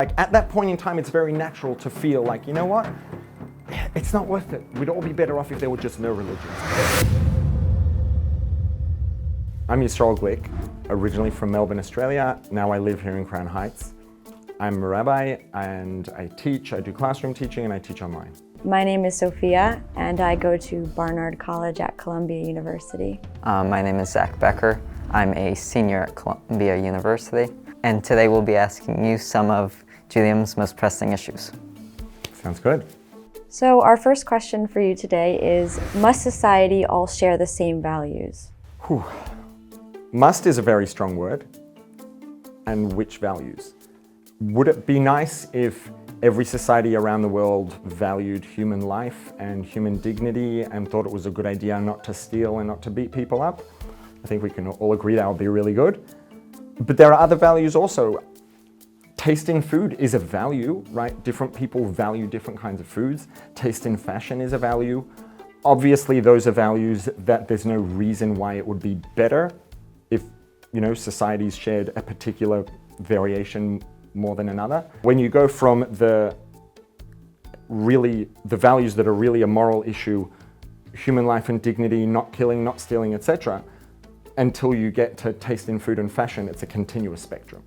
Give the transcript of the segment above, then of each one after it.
Like at that point in time, it's very natural to feel like, you know what? It's not worth it. We'd all be better off if there were just no religions. I'm Yisrael Glick, originally from Melbourne, Australia. Now I live here in Crown Heights. I'm a rabbi and I teach, I do classroom teaching and I teach online. My name is Sofia and I go to Barnard College at Columbia University. My name is Zach Becker. I'm a senior at Columbia University. And today we'll be asking you some of Judaism's most pressing issues. Sounds good. So our first question for you today is, must society all share the same values? Whew. Must is a very strong word. And which values? Would it be nice if every society around the world valued human life and human dignity and thought it was a good idea not to steal and not to beat people up? I think we can all agree that would be really good. But there are other values also. Taste in food is a value, right? Different people value different kinds of foods. Taste in fashion is a value. Obviously, those are values that there's no reason why it would be better if, societies shared a particular variation more than another. When you go from the values that are really a moral issue, human life and dignity, not killing, not stealing, etc., until you get to taste in food and fashion, it's a continuous spectrum.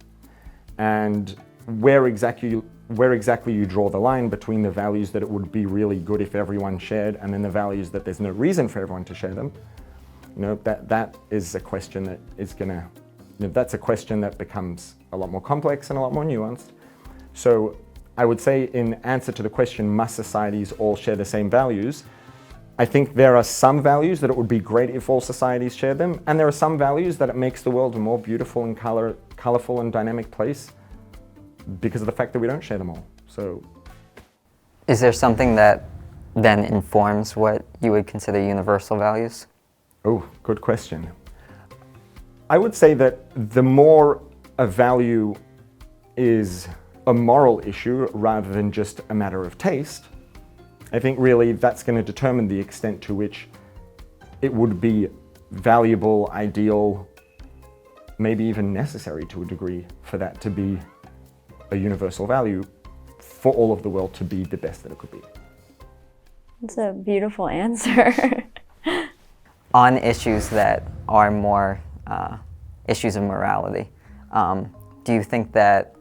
And where exactly you draw the line between the values that it would be really good if everyone shared and then the values that there's no reason for everyone to share them, that is a question that is that's a question that becomes a lot more complex and a lot more nuanced. So I would say in answer to the question, must societies all share the same values? I think there are some values that it would be great if all societies shared them, and there are some values that it makes the world a more beautiful and colorful and dynamic place because of the fact that we don't share them all. So, is there something that then informs what you would consider universal values? Oh, good question. I would say that the more a value is a moral issue rather than just a matter of taste, I think really that's going to determine the extent to which it would be valuable, ideal, maybe even necessary to a degree for that to be a universal value for all of the world to be the best that it could be. That's a beautiful answer. On issues that are more issues of morality, do you think that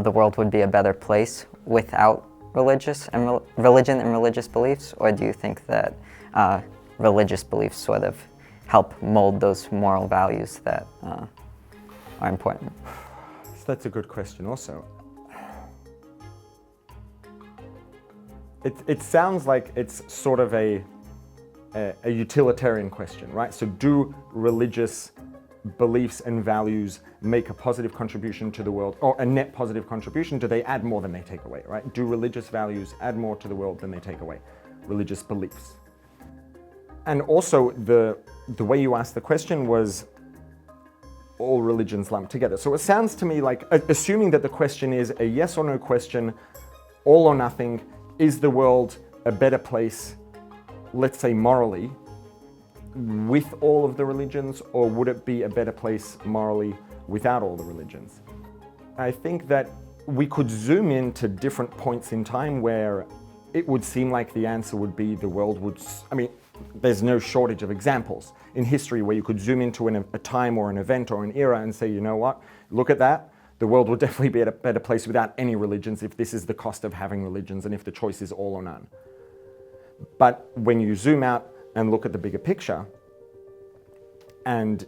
the world would be a better place without religion and religious beliefs, or do you think that religious beliefs sort of help mold those moral values that are important? So that's a good question also. It sounds like it's sort of a utilitarian question, right? So do religious beliefs and values make a positive contribution to the world, or a net positive contribution? Do they add more than they take away, right? Do religious values add more to the world than they take away? Religious beliefs. And also the way you asked the question was all religions lumped together. So it sounds to me like, assuming that the question is a yes or no question, all or nothing, is the world a better place, let's say morally, with all of the religions, or would it be a better place morally without all the religions? I think that we could zoom into different points in time where it would seem like the answer would be the world would, there's no shortage of examples in history where you could zoom into a time or an event or an era and say, you know what, look at that, the world would definitely be at a better place without any religions if this is the cost of having religions and if the choice is all or none. But when you zoom out and look at the bigger picture, and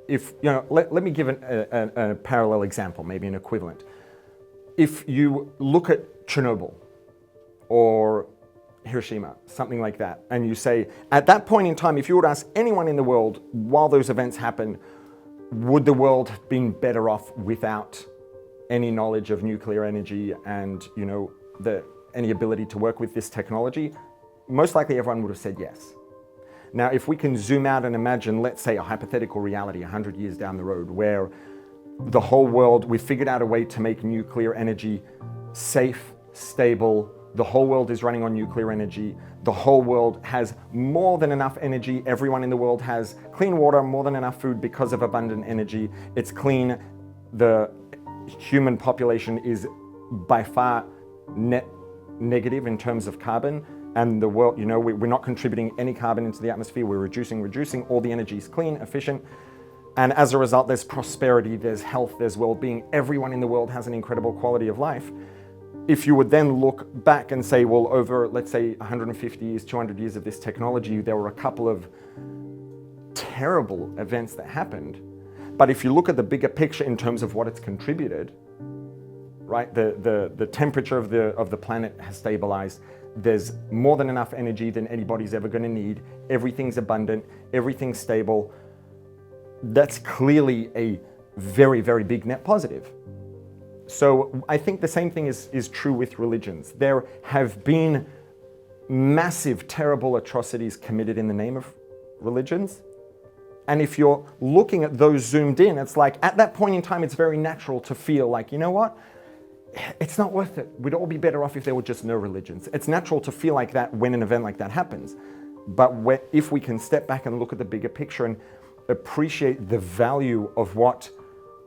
if, let me give a parallel example, maybe an equivalent. If you look at Chernobyl or Hiroshima, something like that, and you say, at that point in time, if you would ask anyone in the world while those events happened, would the world have been better off without any knowledge of nuclear energy and, any ability to work with this technology? Most likely everyone would have said yes. Now, if we can zoom out and imagine, let's say, a hypothetical reality 100 years down the road where the whole world, we figured out a way to make nuclear energy safe, stable, the whole world is running on nuclear energy, the whole world has more than enough energy, everyone in the world has clean water, more than enough food because of abundant energy, it's clean, the human population is by far net negative in terms of carbon, and the world, we're not contributing any carbon into the atmosphere, we're reducing, all the energy is clean, efficient, and as a result there's prosperity, there's health, there's well-being, everyone in the world has an incredible quality of life. If you would then look back and say, well, over, let's say, 150 years, 200 years of this technology, there were a couple of terrible events that happened. But if you look at the bigger picture in terms of what it's contributed, right, the temperature of the planet has stabilized. There's more than enough energy than anybody's ever going to need. Everything's abundant. Everything's stable. That's clearly a very, very big net positive. So I think the same thing is true with religions. There have been massive, terrible atrocities committed in the name of religions. And if you're looking at those zoomed in, it's like at that point in time, it's very natural to feel like, you know what? It's not worth it. We'd all be better off if there were just no religions. It's natural to feel like that when an event like that happens. But if we can step back and look at the bigger picture and appreciate the value of what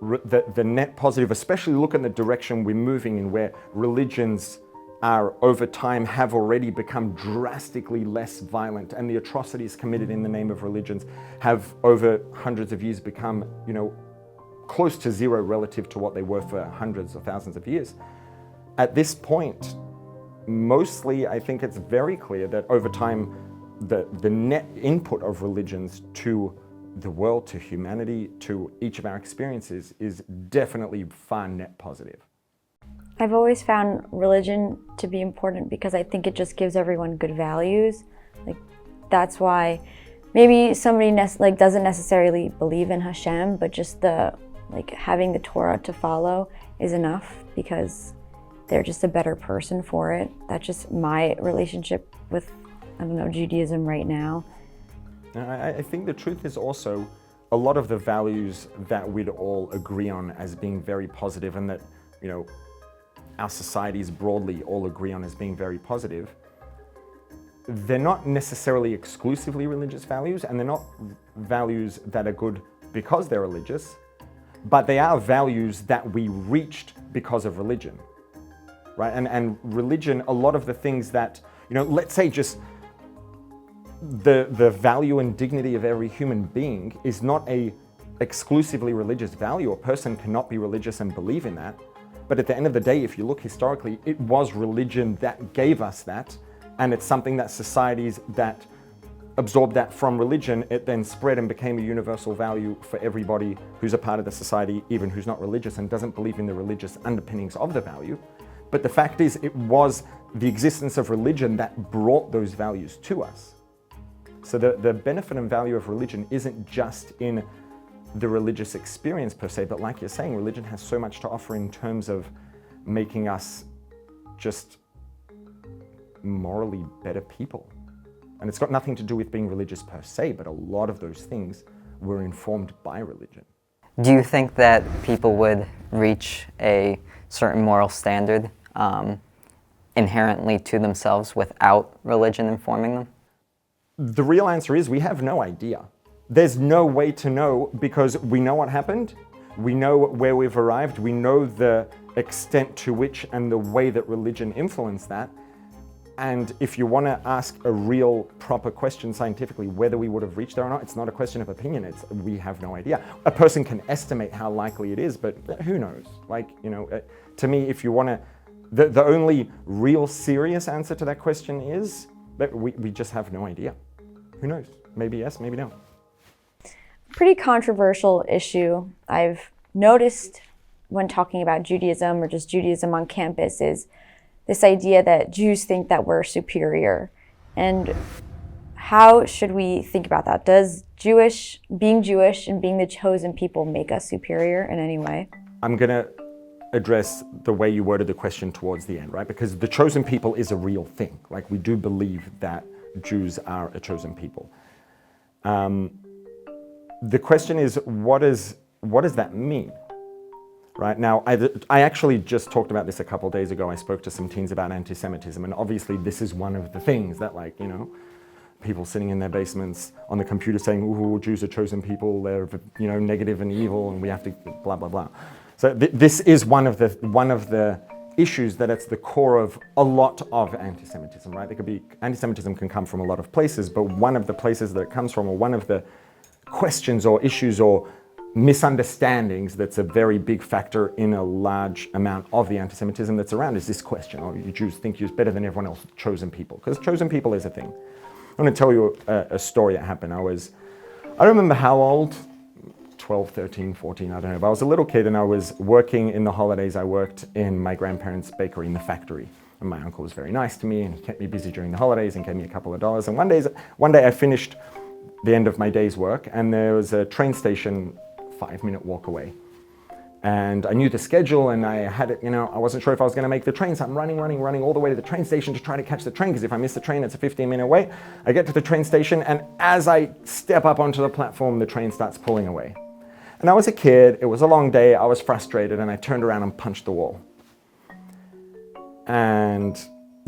the net positive, especially look at the direction we're moving in, where religions are over time have already become drastically less violent, and the atrocities committed in the name of religions have over hundreds of years become, close to zero relative to what they were for hundreds or thousands of years. At this point, mostly I think it's very clear that over time the net input of religions to the world, to humanity, to each of our experiences is definitely far net positive. I've always found religion to be important because I think it just gives everyone good values. Like, that's why maybe somebody doesn't necessarily believe in Hashem, but just having the Torah to follow is enough because they're just a better person for it. That's just my relationship with, Judaism right now. I think the truth is also a lot of the values that we'd all agree on as being very positive, and that, our societies broadly all agree on as being very positive, they're not necessarily exclusively religious values, and they're not values that are good because they're religious, but they are values that we reached because of religion, right? And religion, a lot of the things that, let's say just the value and dignity of every human being is not a exclusively religious value. A person cannot be religious and believe in that. But at the end of the day, if you look historically, it was religion that gave us that. And it's something that societies that absorbed that from religion, it then spread and became a universal value for everybody who's a part of the society, even who's not religious and doesn't believe in the religious underpinnings of the value. But the fact is, it was the existence of religion that brought those values to us. So the benefit and value of religion isn't just in the religious experience per se, but like you're saying, religion has so much to offer in terms of making us just morally better people. And it's got nothing to do with being religious per se, but a lot of those things were informed by religion. Do you think that people would reach a certain moral standard inherently to themselves without religion informing them? The real answer is we have no idea. There's no way to know, because we know what happened, we know where we've arrived, we know the extent to which and the way that religion influenced that. And if you want to ask a real proper question scientifically, whether we would have reached there or not, it's not a question of opinion, it's we have no idea. A person can estimate how likely it is, but who knows? To me, if you want to, the only real serious answer to that question is that we just have no idea. Who knows? Maybe yes, maybe no. Pretty controversial issue I've noticed when talking about Judaism or just Judaism on campus is this idea that Jews think that we're superior. And how should we think about that? Does being Jewish and being the chosen people make us superior in any way? I'm going to address the way you worded the question towards the end, right? Because the chosen people is a real thing. Like, we do believe that Jews are a chosen people. The question is, what does that mean? Right now, I actually just talked about this a couple of days ago. I spoke to some teens about anti-Semitism, and obviously this is one of the things that, people sitting in their basements on the computer saying, "Ooh, Jews are chosen people. They're negative and evil, and we have to blah blah blah." So this is one of the issues that it's the core of a lot of anti-Semitism, right? Anti-Semitism can come from a lot of places, but one of the places that it comes from, or one of the questions or issues or misunderstandings that's a very big factor in a large amount of the anti-Semitism that's around is this question: oh, you Jews think you're better than everyone else, chosen people. Because chosen people is a thing. I'm going to tell you a story that happened. I don't remember how old, 12, 13, 14, I don't know, but I was a little kid and I was working in the holidays. I worked in my grandparents' bakery in the factory. And my uncle was very nice to me and he kept me busy during the holidays and gave me a couple of dollars. And one day I finished the end of my day's work and there was a train station 5-minute walk away. And I knew the schedule and I had it, I wasn't sure if I was going to make the train, so I'm running all the way to the train station to try to catch the train, because if I miss the train, it's a 15-minute wait. I get to the train station and as I step up onto the platform, the train starts pulling away. And I was a kid, it was a long day, I was frustrated, and I turned around and punched the wall. And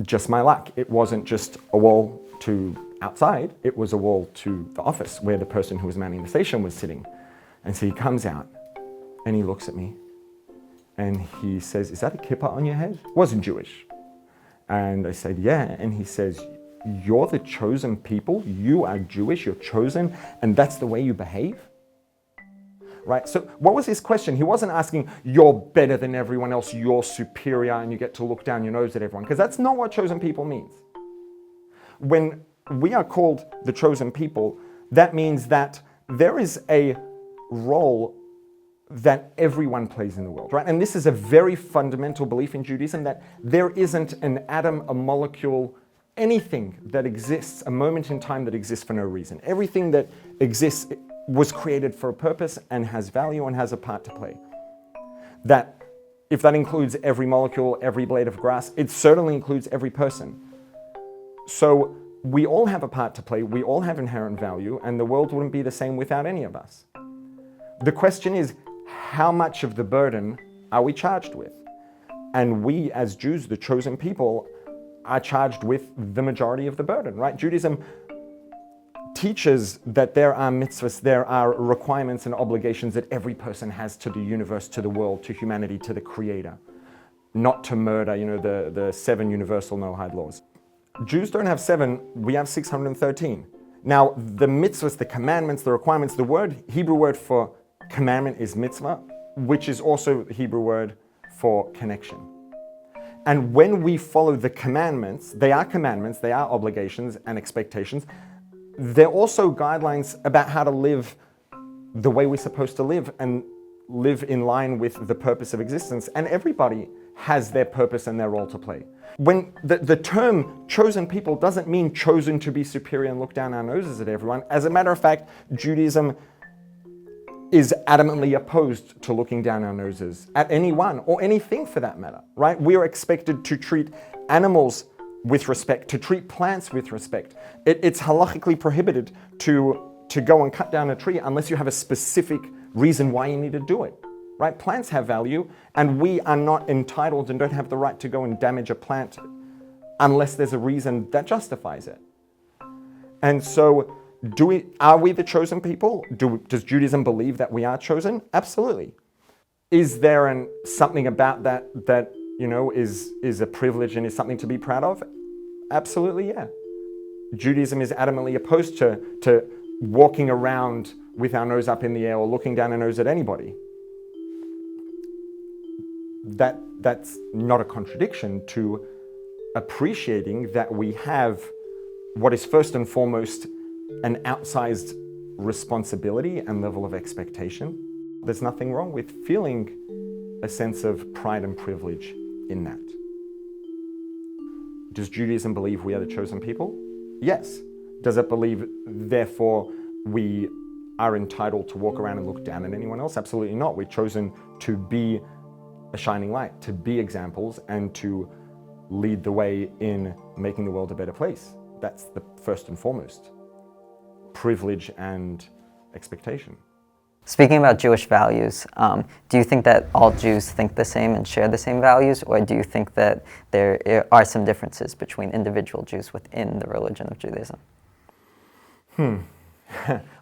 just my luck, it wasn't just a wall to outside, it was a wall to the office where the person who was manning the station was sitting. And so he comes out and he looks at me and he says, "Is that a kippah on your head?" Wasn't Jewish. And I said, "Yeah." And he says, "You're the chosen people, you are Jewish, you're chosen, and that's the way you behave?" Right? So what was his question? He wasn't asking, you're better than everyone else, you're superior, and you get to look down your nose at everyone, because that's not what chosen people means. When we are called the chosen people, that means that there is a role that everyone plays in the world, right? And this is a very fundamental belief in Judaism, that there isn't an atom, a molecule, anything that exists, a moment in time that exists for no reason. Everything that exists was created for a purpose and has value and has a part to play. That, if that includes every molecule, every blade of grass, it certainly includes every person. So we all have a part to play, we all have inherent value, and the world wouldn't be the same without any of us. The question is, how much of the burden are we charged with? And we, as Jews, the chosen people, are charged with the majority of the burden, right? Judaism teaches that there are mitzvahs, there are requirements and obligations that every person has to the universe, to the world, to humanity, to the Creator. Not to murder, the 7 universal no-hide laws. Jews don't have 7, we have 613. Now, the mitzvahs, the commandments, the requirements, the Hebrew word for commandment is mitzvah, which is also the Hebrew word for connection. And when we follow the commandments, they are obligations and expectations. They're also guidelines about how to live the way we're supposed to live and live in line with the purpose of existence. And everybody has their purpose and their role to play. When the term chosen people doesn't mean chosen to be superior and look down our noses at everyone. As a matter of fact, Judaism is adamantly opposed to looking down our noses at anyone or anything for that matter, right? We are expected to treat animals with respect, to treat plants with respect. It's halachically prohibited to go and cut down a tree unless you have a specific reason why you need to do it, right? Plants have value, and we are not entitled and don't have the right to go and damage a plant unless there's a reason that justifies it. And so, are we the chosen people? Does Judaism believe that we are chosen? Absolutely. Is there something about that is a privilege and is something to be proud of? Absolutely, yeah. Judaism is adamantly opposed to walking around with our nose up in the air or looking down our nose at anybody. That's not a contradiction to appreciating that we have what is first and foremost an outsized responsibility and level of expectation. There's nothing wrong with feeling a sense of pride and privilege in that. Does Judaism believe we are the chosen people? Yes. Does it believe, therefore, we are entitled to walk around and look down at anyone else? Absolutely not. We're chosen to be a shining light, to be examples, and to lead the way in making the world a better place. That's the first and foremost privilege and expectation. Speaking about Jewish values, do you think that all Jews think the same and share the same values, or do you think that there are some differences between individual Jews within the religion of Judaism? I'm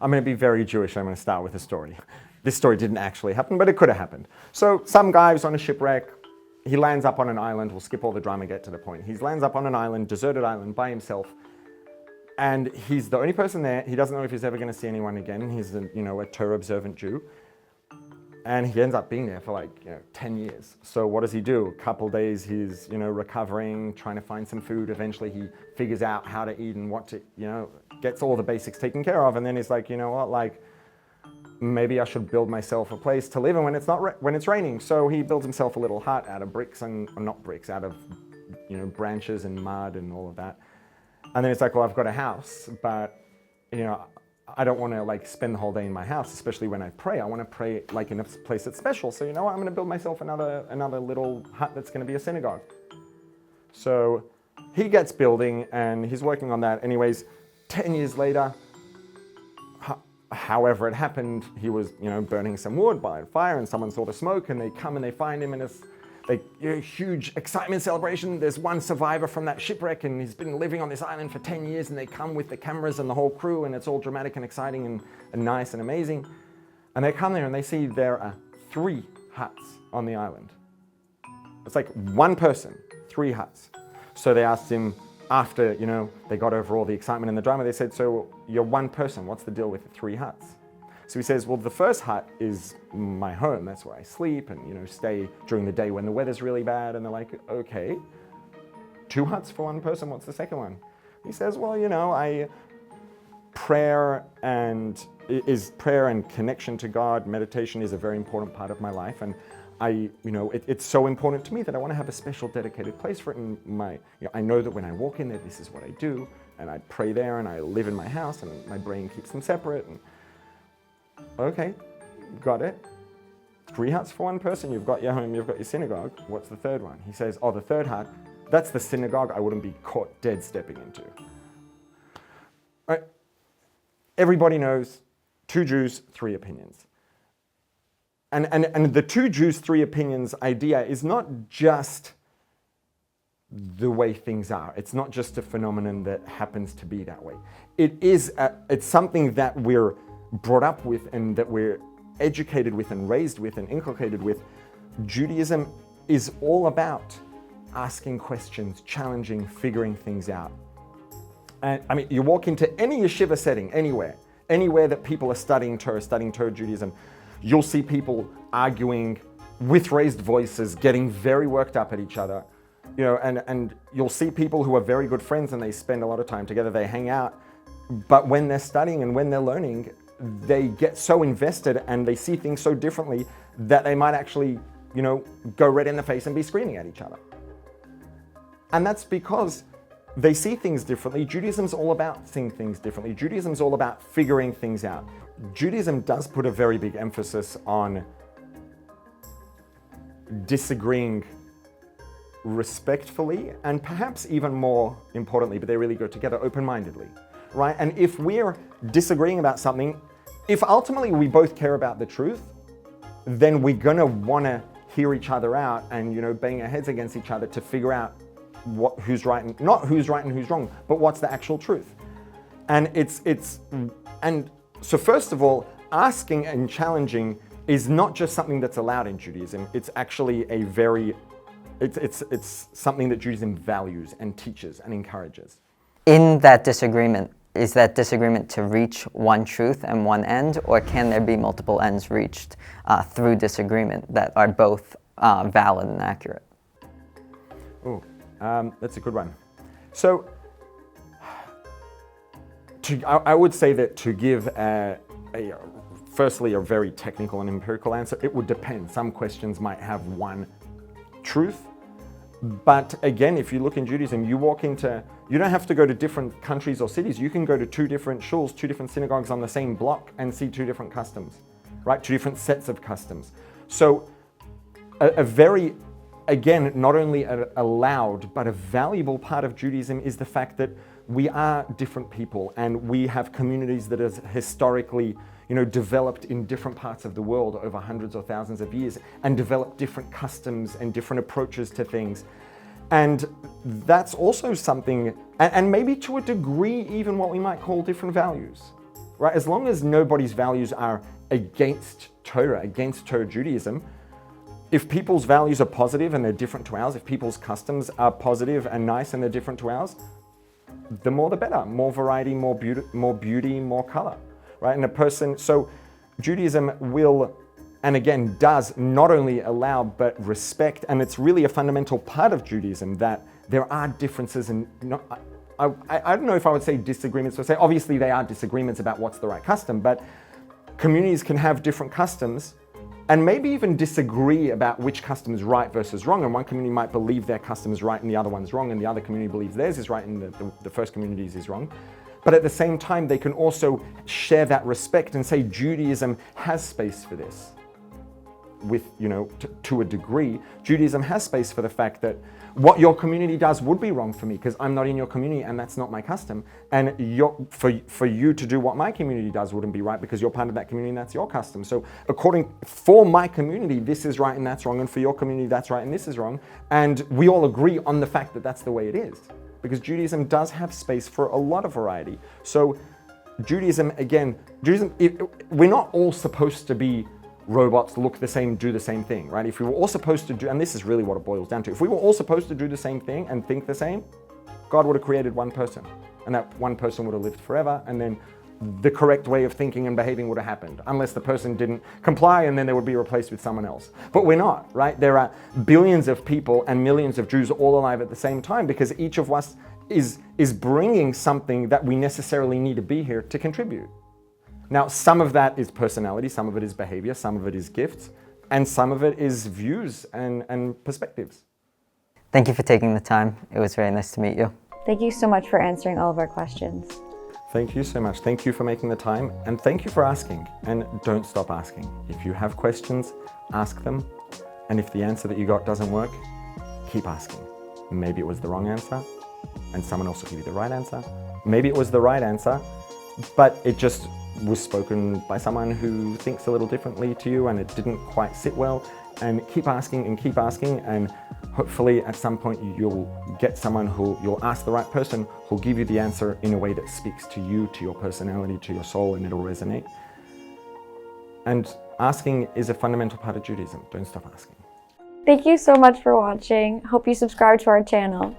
going to be very Jewish. I'm going to start with a story. This story didn't actually happen, but it could have happened. So some guy was on a shipwreck. he lands up on an island. We'll skip all the drama, get to the point. He lands up on an island, deserted island by himself. And he's the only person there. He doesn't know if he's ever going to see anyone again. He's a Torah observant Jew. And he ends up being there for 10 years. So what does he do? A couple days he's, recovering, trying to find some food. Eventually he figures out how to eat and what to, gets all the basics taken care of. And then he's like, maybe I should build myself a place to live in when it's raining. So he builds himself a little hut out of bricks out of, branches and mud and all of that. And then it's like, well, I've got a house, but, I don't want to spend the whole day in my house, especially when I pray. I want to pray in a place that's special. So I'm going to build myself another little hut that's going to be a synagogue. So he gets building and he's working on that. Anyways, 10 years later, however it happened, he was burning some wood by a fire, and someone saw the smoke, and they come and they find him, and it's huge excitement celebration. There's one survivor from that shipwreck, and he's been living on this island for 10 years, and they come with the cameras and the whole crew, and it's all dramatic and exciting and nice and amazing. And they come there and they see there are 3 huts on the island. It's like one person, 3 huts. So they asked him after, they got over all the excitement and the drama, they said, so you're one person, what's the deal with the 3 huts? So he says, well, the first hut is my home. That's where I sleep and, stay during the day when the weather's really bad. And they're like, okay, 2 huts for one person. What's the second one? He says, well, prayer and connection to God, meditation is a very important part of my life. And it's so important to me that I want to have a special dedicated place for it. And I know that when I walk in there, this is what I do. And I pray there and I live in my house and my brain keeps them separate. And okay, got it. 3 huts for one person. You've got your home, you've got your synagogue. What's the third one? He says, the third hut, that's the synagogue I wouldn't be caught dead stepping into. Right? Everybody knows 2 Jews, 3 opinions. And the 2 Jews, 3 opinions idea is not just the way things are. It's not just a phenomenon that happens to be that way. It's something that we're brought up with and that we're educated with and raised with and inculcated with. Judaism is all about asking questions, challenging, figuring things out. And you walk into any yeshiva setting, anywhere that people are studying Torah Judaism, you'll see people arguing with raised voices, getting very worked up at each other. And you'll see people who are very good friends and they spend a lot of time together, they hang out, but when they're studying and when they're learning, they get so invested and they see things so differently that they might actually, go red in the face and be screaming at each other. And that's because they see things differently. Judaism's all about seeing things differently. Judaism's all about figuring things out. Judaism does put a very big emphasis on disagreeing respectfully and perhaps even more importantly, but they really go together, open-mindedly, right? And if we're disagreeing about something, if ultimately we both care about the truth, then we're gonna wanna hear each other out and bang our heads against each other to figure out who's right and not who's right and who's wrong, but what's the actual truth. And so first of all, asking and challenging is not just something that's allowed in Judaism. It's actually it's something that Judaism values and teaches and encourages. In that disagreement, is that disagreement to reach one truth and one end, or can there be multiple ends reached through disagreement that are both valid and accurate? Oh, that's a good one. So, I would say that to give firstly a very technical and empirical answer, it would depend. Some questions might have one truth, but again, if you look in Judaism, you don't have to go to different countries or cities. You can go to 2 different shuls, 2 different synagogues on the same block and see 2 different customs, right? 2 different sets of customs. So a very, again, not only a loud, but a valuable part of Judaism is the fact that we are different people and we have communities that are historically, developed in different parts of the world over hundreds or thousands of years and developed different customs and different approaches to things. And that's also something, and maybe to a degree, even what we might call different values, right? As long as nobody's values are against Torah Judaism, if people's values are positive and they're different to ours, if people's customs are positive and nice and they're different to ours, the more the better. More variety, more beauty, more color, right? And a person, so Judaism will, and again, does not only allow but respect, and it's really a fundamental part of Judaism that there are differences and I don't know if I would say disagreements per se. Obviously they are disagreements about what's the right custom, but communities can have different customs and maybe even disagree about which custom is right versus wrong. And one community might believe their custom is right and the other one's wrong, and the other community believes theirs is right and the first community's is wrong. But at the same time, they can also share that respect and say Judaism has space for this. With, to a degree, Judaism has space for the fact that what your community does would be wrong for me because I'm not in your community and that's not my custom. And for you to do what my community does wouldn't be right because you're part of that community and that's your custom. So for my community, this is right and that's wrong, and for your community, that's right and this is wrong. And we all agree on the fact that that's the way it is because Judaism does have space for a lot of variety. So Judaism, we're not all supposed to be robots, look the same, do the same thing, right? If we were all supposed to do, and this is really what it boils down to, if we were all supposed to do the same thing and think the same, God would have created one person, and that one person would have lived forever, and then the correct way of thinking and behaving would have happened, unless the person didn't comply, and then they would be replaced with someone else. But we're not, right? There are billions of people and millions of Jews all alive at the same time because each of us is bringing something that we necessarily need to be here to contribute. Now, some of that is personality, some of it is behavior, some of it is gifts, and some of it is views and perspectives. Thank you for taking the time. It was very nice to meet you. Thank you so much for answering all of our questions. Thank you so much. Thank you for making the time, and thank you for asking. And don't stop asking. If you have questions, ask them. And if the answer that you got doesn't work, keep asking. Maybe it was the wrong answer, and someone else will give you the right answer. Maybe it was the right answer, but it just was spoken by someone who thinks a little differently to you and it didn't quite sit well. And keep asking and hopefully at some point you'll get someone you'll ask the right person who'll give you the answer in a way that speaks to you, to your personality, to your soul, and it'll resonate. And asking is a fundamental part of Judaism. Don't stop asking. Thank you so much for watching. Hope you subscribe to our channel.